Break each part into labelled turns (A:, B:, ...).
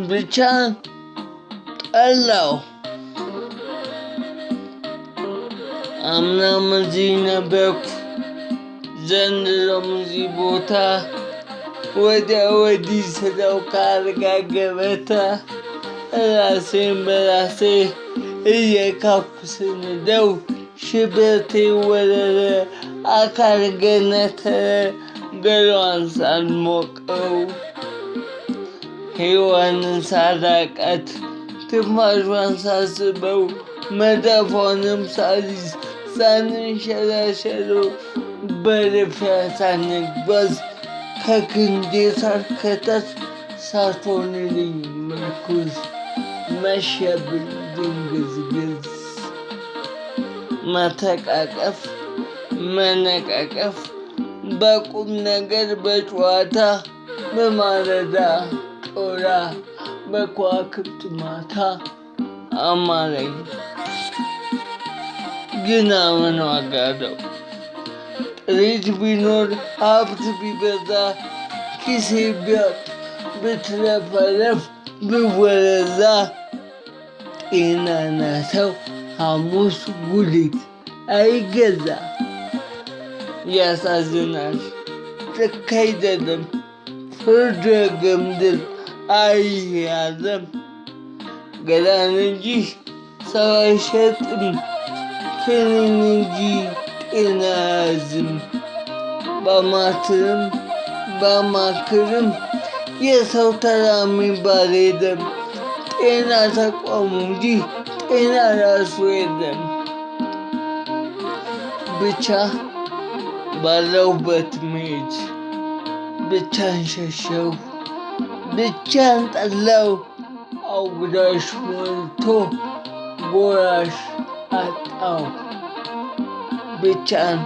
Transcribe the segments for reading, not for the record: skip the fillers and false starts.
A: ብቻ ጠላው። አምናም እዚህ ነበርኩ ዘንድሮም እዚህ ቦታ ወዲያ ወዲህ ስለው ከአልጋ ገበታ ራሴን በራሴ እየካኩ ስንደው ሽበቴ ወረረ አካል ገነተረ ገሏን ሳልሞቀው ሔዋንን ሳላቃት ትንፋሿን ሳስበው መዳፏንም ሳልይዝ ሳንንሸራሸረው በልፊያ ሳንጓዝ ከክንዴ ሳር ከታች ሳትሆንልኝ ምርኩዝ መሸብኝ ድንግዝግዝ መተቃቀፍ መነቃቀፍ በቁም ነገር በጨዋታ በማለዳ ጮራ በከዋክብት ማታ አማረኝ ግና ምን ዋጋ ነው? ጥሪት ቢኖር ሀብት ቢበዛ ኪሴ ቢያጥ ብትረፈረፍ ብወረዛ ጤናና ሰው ሐሙስ ጉሊት አይገዛ። ያሳዝናል ልክ አይደለም ፍርደ ገምድል አይያዘም። ገላን እንጂ ሰው አይሸጥም ክኒን እንጂ ጤና አያዝም። ባማትርም ባማክርም የሰው ተራ የሚባል የለም። ጤና ተቋሙ እንጂ ጤና ራሱ የለም። ብቻ ባለሁበት መሄድ ብቻን ሸሸው ብቻን ጠላው አውዳሽ ሞልቶ ጎራሽ አጣው ብቻን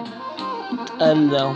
A: ጠላው።